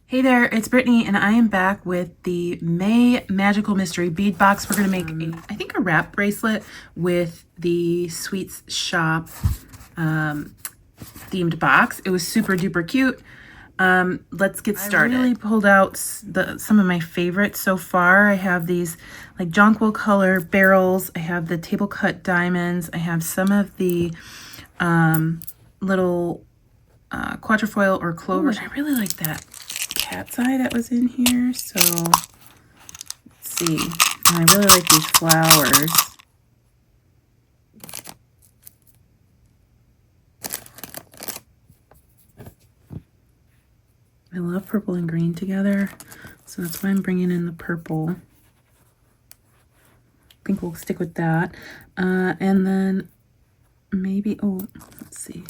Hey there, it's Brittany, and I am back with the May Magical Mystery Bead Box. We're going to make, I think, a wrap bracelet with the Sweets Shop themed box. It was super duper cute. Let's get started. I really pulled out some of my favorites so far. I have these like jonquil color barrels. I have the table cut diamonds. I have some of the little quatrefoil or clovers. I really like that cat's eye that was in here. So let's see. And I really like these flowers. I love purple and green together, so that's why I'm bringing in the purple. I think we'll stick with that. And then maybe, let's see.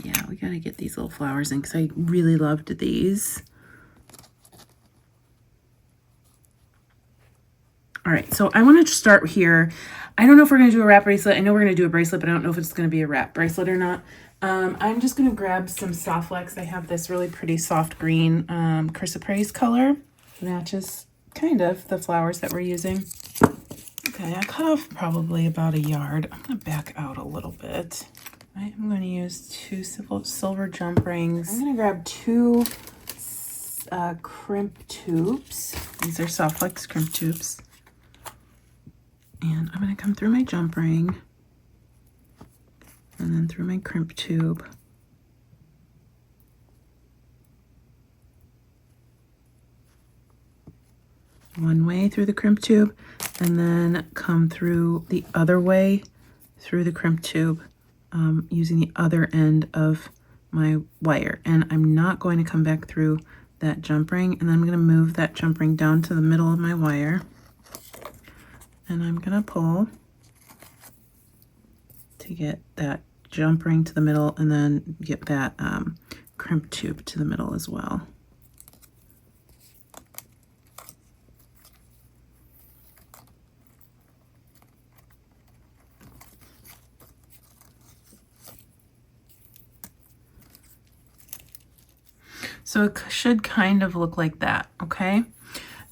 Yeah, we gotta get these little flowers in because I really loved these. All right, so I want to start here. I don't know if we're going to do a wrap bracelet. I know we're going to do a bracelet, but I don't know if it's going to be a wrap bracelet or not. I'm just going to grab some soft flex. I have this really pretty soft green chrysoprase color. Matches kind of the flowers that we're using. Okay, I cut off probably about a yard. I'm going to back out a little bit. I'm going to use two silver jump rings. I'm going to grab two crimp tubes. These are soft flex crimp tubes. And I'm going to come through my jump ring and then through my crimp tube. One way through the crimp tube and then come through the other way through the crimp tube using the other end of my wire. And I'm not going to come back through that jump ring, and then I'm going to move that jump ring down to the middle of my wire. And I'm going to pull to get that jump ring to the middle and then get that crimp tube to the middle as well. So it should kind of look like that, okay?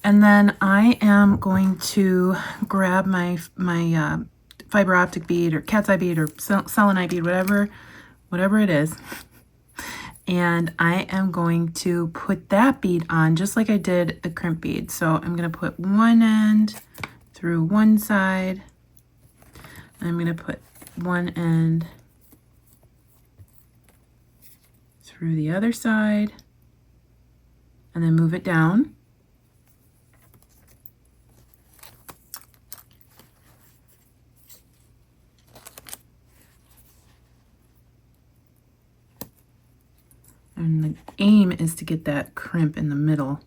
And then I am going to grab my fiber optic bead or cat's eye bead or selenite bead, whatever it is. And I am going to put that bead on just like I did the crimp bead. So I'm going to put one end through one side. I'm going to put one end through the other side and then move it down. And the aim is to get that crimp in the middle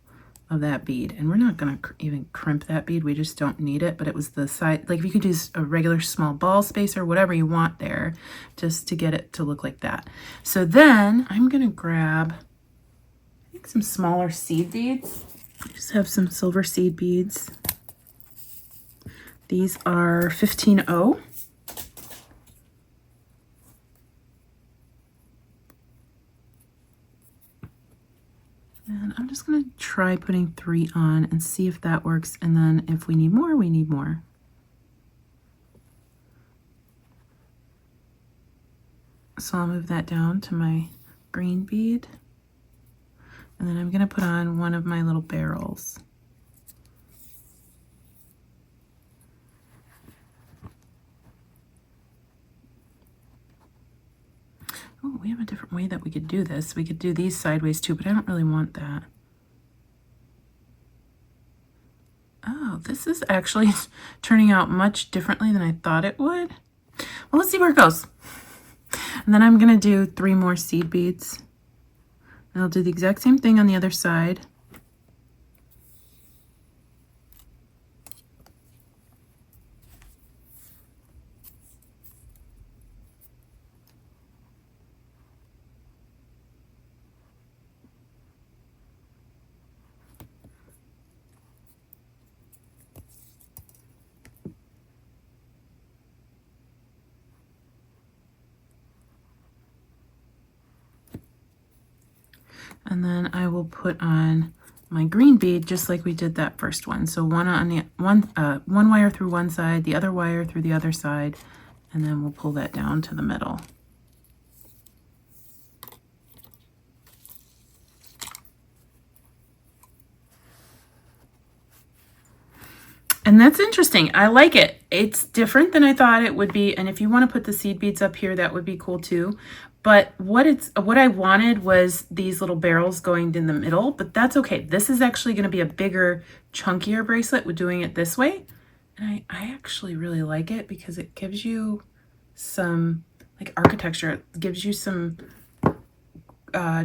of that bead. And we're not going to even crimp that bead. We just don't need it. But it was the side, like if you could use a regular small ball spacer, whatever you want there, just to get it to look like that. So then I'm going to grab, I think, some smaller seed beads. I just have some silver seed beads. These are 15-0. And I'm just going to try putting 3 on and see if that works. And then if we need more, we need more. So I'll move that down to my green bead. And then I'm going to put on one of my little barrels. Oh, we have a different way that we could do this. We could do these sideways too, but I don't really want that. Oh, this is actually turning out much differently than I thought it would. Well, let's see where it goes. And then I'm going to do 3 more seed beads. And I'll do the exact same thing on the other side. And then I will put on my green bead just like we did that first one. So one on the one wire through one side, the other wire through the other side, and then we'll pull that down to the middle. And that's interesting. I like it. It's different than I thought it would be. And if you want to put the seed beads up here, that would be cool too. But what I wanted was these little barrels going in the middle, but that's okay. This is actually going to be a bigger, chunkier bracelet with doing it this way. And I actually really like it because it gives you some like architecture. It gives you some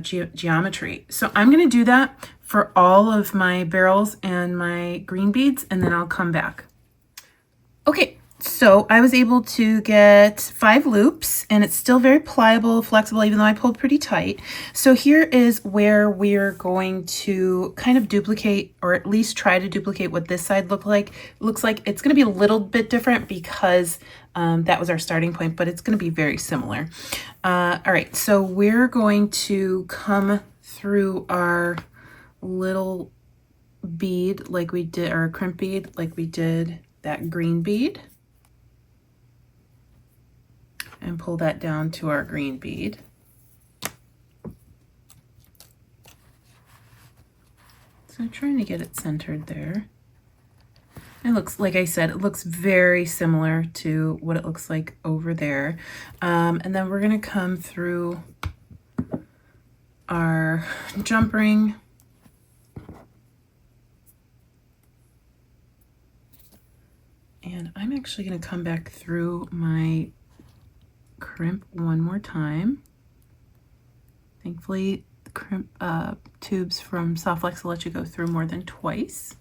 geometry. So I'm going to do that for all of my barrels and my green beads, and then I'll come back. Okay, so I was able to get 5 loops, and it's still very pliable, flexible, even though I pulled pretty tight. So here is where we're going to kind of duplicate, or at least try to duplicate what this side looks like. It's going to be a little bit different because that was our starting point, but it's going to be very similar. All right, so we're going to come through our little bead like we did, our crimp bead like we did that green bead, and pull that down to our green bead. So I'm trying to get it centered there. It looks, like I said, it looks very similar to what it looks like over there. And then we're gonna come through our jump ring. And I'm actually gonna come back through my crimp one more time. Thankfully, the crimp tubes from Soft Flex will let you go through more than twice.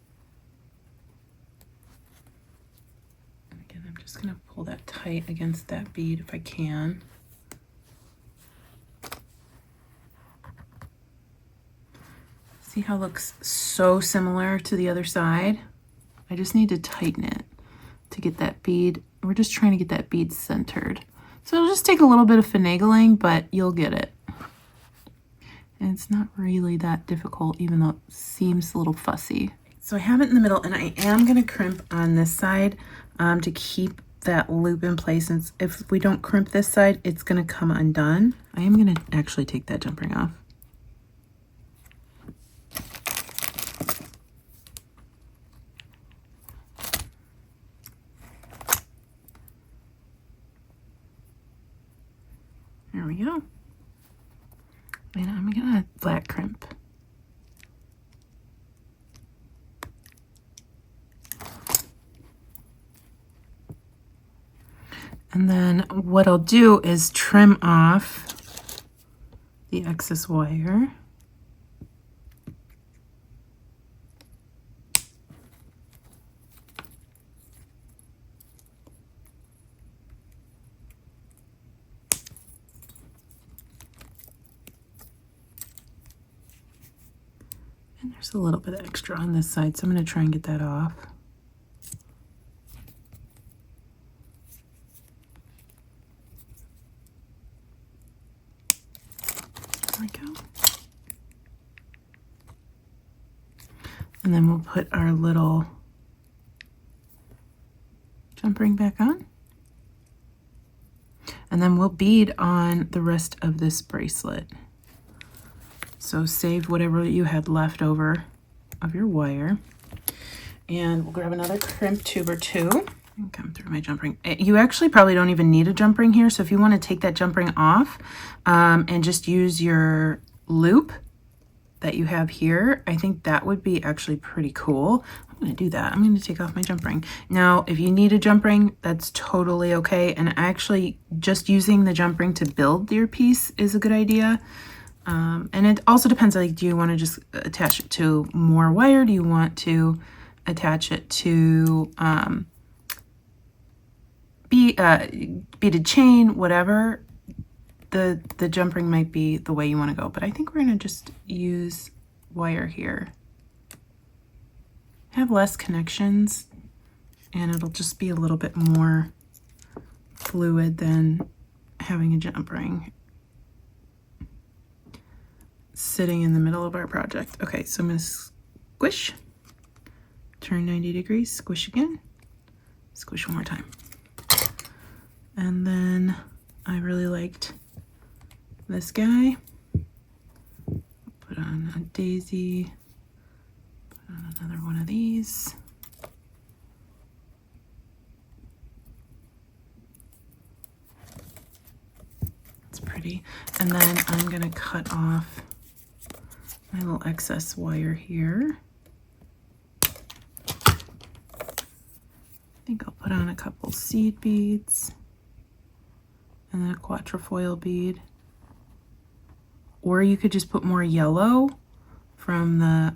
And again, I'm just gonna pull that tight against that bead if I can. See how it looks so similar to the other side? I just need to tighten it to get that bead. We're just trying to get that bead centered. So it'll just take a little bit of finagling, but you'll get it. And it's not really that difficult, even though it seems a little fussy. So I have it in the middle, and I am gonna crimp on this side to keep that loop in place. And if we don't crimp this side, it's gonna come undone. I am gonna actually take that jump ring off. There we go. And I'm gonna flat crimp. And then what I'll do is trim off the excess wire. And there's a little bit extra on this side, so I'm going to try and get that off. There we go. And then we'll put our little jump ring back on. And then we'll bead on the rest of this bracelet. So save whatever you had left over of your wire. And we'll grab another crimp tube or two and come through my jump ring. You actually probably don't even need a jump ring here. So if you want to take that jump ring off and just use your loop that you have here, I think that would be actually pretty cool. I'm going to do that. I'm going to take off my jump ring. Now, if you need a jump ring, that's totally okay. And actually just using the jump ring to build your piece is a good idea. And it also depends, like, do you want to just attach it to more wire? Do you want to attach it to beaded chain, whatever? The jump ring might be the way you want to go, but I think we're going to just use wire here. Have less connections, and it'll just be a little bit more fluid than having a jump ring. sitting in the middle of our project. Okay, so I'm going to squish, turn 90 degrees, squish again, squish one more time. And then I really liked this guy. Put on a daisy, put on another one of these. It's pretty. And then I'm gonna cut off my little excess wire here. I think I'll put on a couple seed beads and then a quatrefoil bead. Or you could just put more yellow from the,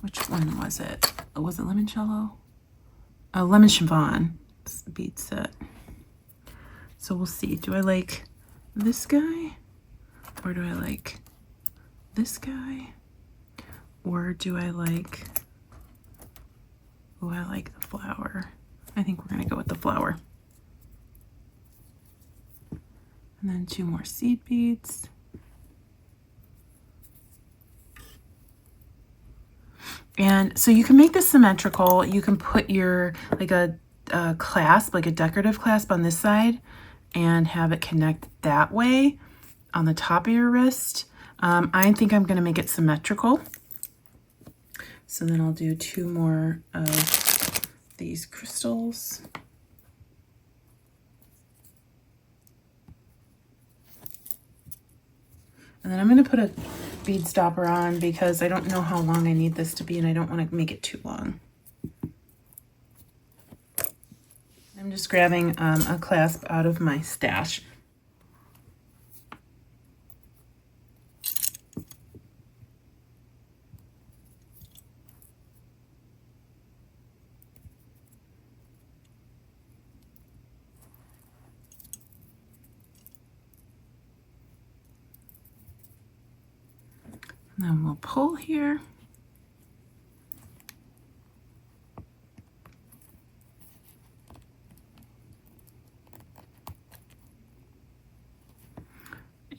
which one was it? Oh, was it limoncello? Oh, lemon chiffon bead set. So we'll see. Do I like this guy? Or do I like this guy? Or do I like, oh, I like the flower. I think we're gonna go with the flower. And then 2 more seed beads. And so you can make this symmetrical. You can put your, like a clasp, like a decorative clasp on this side and have it connect that way on the top of your wrist. I think I'm gonna make it symmetrical. So then I'll do 2 more of these crystals. And then I'm going to put a bead stopper on because I don't know how long I need this to be and I don't want to make it too long. I'm just grabbing a clasp out of my stash. Then we'll pull here.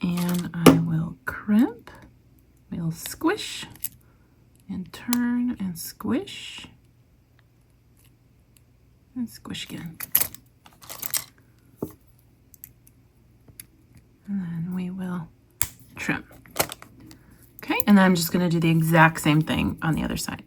And I will crimp. We'll squish and turn and squish. And squish again. And then we will trim. Okay, and then I'm just going to do the exact same thing on the other side.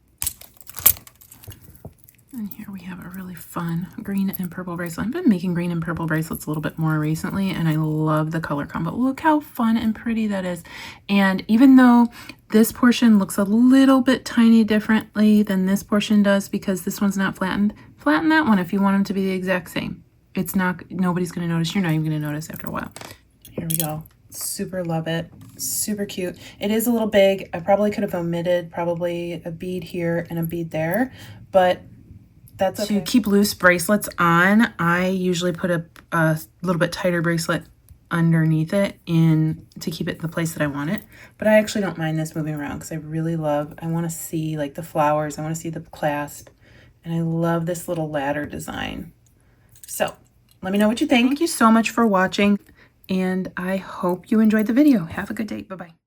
And here we have a really fun green and purple bracelet. I've been making green and purple bracelets a little bit more recently, and I love the color combo. Look how fun and pretty that is. And even though this portion looks a little bit tiny differently than this portion does because this one's not flattened, flatten that one if you want them to be the exact same. It's not, nobody's going to notice. You're not even going to notice after a while. Here we go. Super love it. Super cute. It is a little big. I probably could have omitted probably a bead here and a bead there, but that's okay. To keep loose bracelets on, I usually put a little bit tighter bracelet underneath it to keep it in the place that I want it. But I actually don't mind this moving around because I really love, I want to see like the flowers. I want to see the clasp. And I love this little ladder design. So let me know what you think. Thank you so much for watching. And I hope you enjoyed the video. Have a good day. Bye-bye.